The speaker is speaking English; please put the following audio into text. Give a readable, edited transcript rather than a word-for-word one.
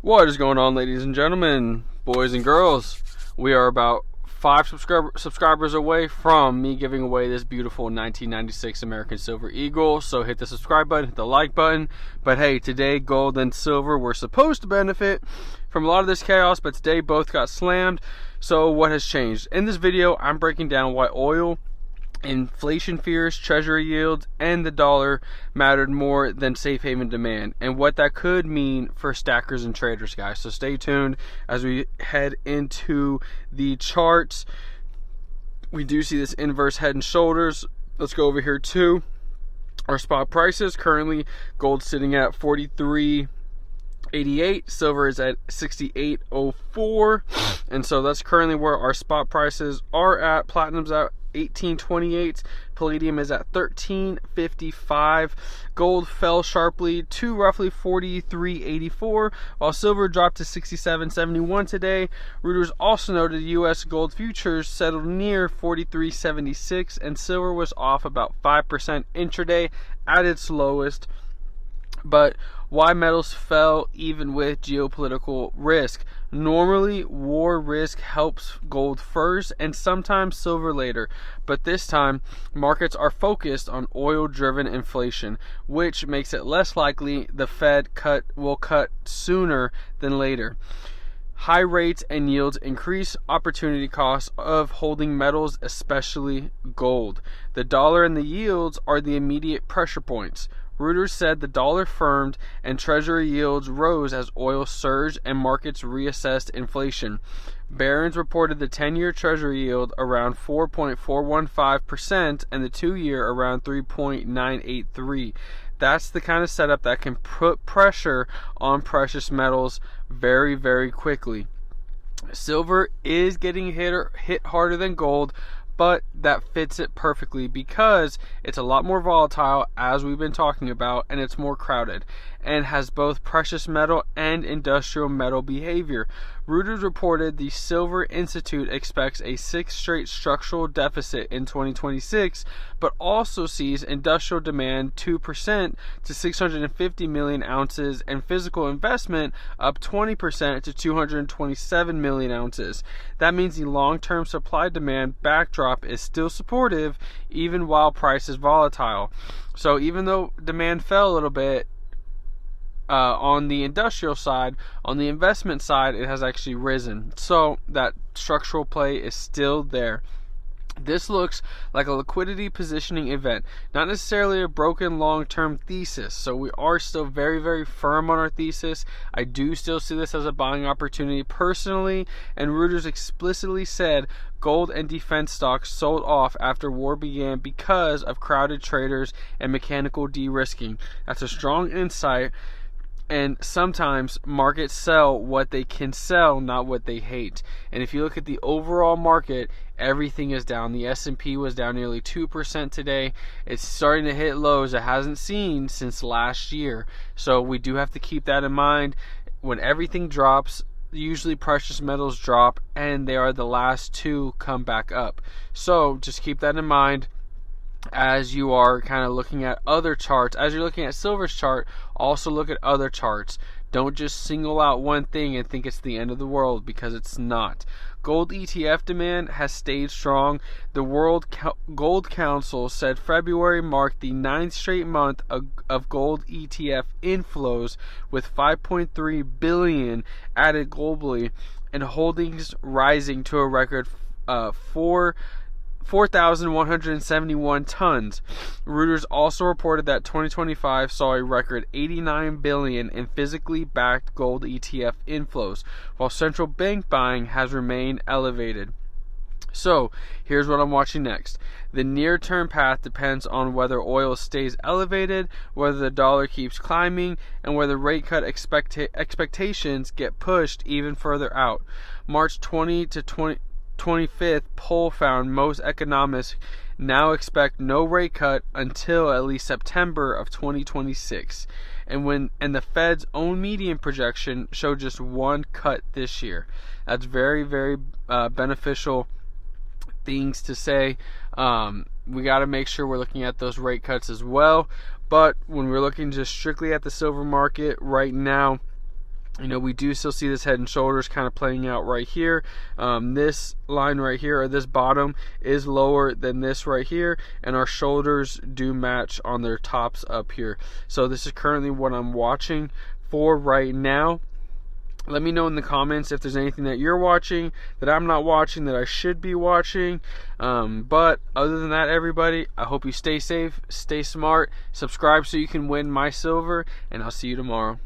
What is going on, ladies and gentlemen, boys and girls? We are about 5 subscribers away from me giving away this beautiful 1996 American Silver Eagle. So hit the subscribe button, hit the like button. But hey, today gold and silver were supposed to benefit from a lot of this chaos, but today both got slammed. So what has changed? In this video, I'm breaking down why oil, inflation fears, treasury yields, and the dollar mattered more than safe haven demand, and what that could mean for stackers and traders, guys. So stay tuned as we head into the charts. We do see this inverse head and shoulders. Let's go over here to our spot prices. Currently, gold sitting at 43.88, silver is at 68.04, and so that's currently where our spot prices are at. Platinum's at 18.28, palladium is at 13.55. Gold fell sharply to roughly 43.84, while silver dropped to 67.71 today. Reuters also noted U.S. gold futures settled near 43.76, and silver was off about 5% intraday at its lowest. But why metals fell even with geopolitical risk? Normally, war risk helps gold first and sometimes silver later. But this time, markets are focused on oil-driven inflation, which makes it less likely the Fed will cut sooner than later. High rates and yields increase opportunity costs of holding metals, especially gold. The dollar and the yields are the immediate pressure points. Reuters said the dollar firmed and treasury yields rose as oil surged and markets reassessed inflation. Barron's reported the 10-year treasury yield around 4.415% and the 2-year around 3.983. That's the kind of setup that can put pressure on precious metals very, very quickly. Silver is getting hit harder than gold, but that fits it perfectly because it's a lot more volatile, as we've been talking about, and it's more crowded and has both precious metal and industrial metal behavior. Reuters reported the Silver Institute expects a 6th straight structural deficit in 2026, but also sees industrial demand 2% to 650 million ounces and physical investment up 20% to 227 million ounces. That means the long-term supply-demand backdrop is still supportive even while price is volatile. So even though demand fell a little bit, on the industrial side, on the investment side, it has actually risen. So that structural play is still there. This looks like a liquidity positioning event, not necessarily a broken long-term thesis. So we are still very, very firm on our thesis. I do still see this as a buying opportunity personally, and Reuters explicitly said gold and defense stocks sold off after war began because of crowded traders and mechanical de-risking. That's a strong insight. And sometimes markets sell what they can sell, not what they hate. And if you look at the overall market, everything is down. The S&P was down nearly 2% today. It's starting to hit lows it hasn't seen since last year. So we do have to keep that in mind. When everything drops, usually precious metals drop, and they are the last to come back up. So just keep that in mind as you are kind of looking at other charts. As you're looking at silver's chart, also look at other charts. Don't just single out one thing and think it's the end of the world, because it's not. Gold ETF demand has stayed strong. The World Gold Council said February marked the 9th straight month of gold ETF inflows, with 5.3 billion added globally and holdings rising to a record 4,171 tons. Reuters also reported that 2025 saw a record 89 billion in physically backed gold ETF inflows, while central bank buying has remained elevated. So, here's what I'm watching next. The near-term path depends on whether oil stays elevated, whether the dollar keeps climbing, and whether rate cut expectations get pushed even further out. March 20 to 25th poll found most economists now expect no rate cut until at least September of 2026, and the Fed's own median projection showed just one cut this year. That's very, very beneficial things to say. We got to make sure we're looking at those rate cuts as well. But when we're looking just strictly at the silver market right now, You know, we do still see this head and shoulders kind of playing out right here. This line right here, or this bottom, is lower than this right here, and our shoulders do match on their tops up here. So this is currently what I'm watching for right now. Let me know in the comments if there's anything that you're watching that I'm not watching that I should be watching. But other than that, everybody, I hope you stay safe, stay smart, subscribe so you can win my silver, and I'll see you tomorrow.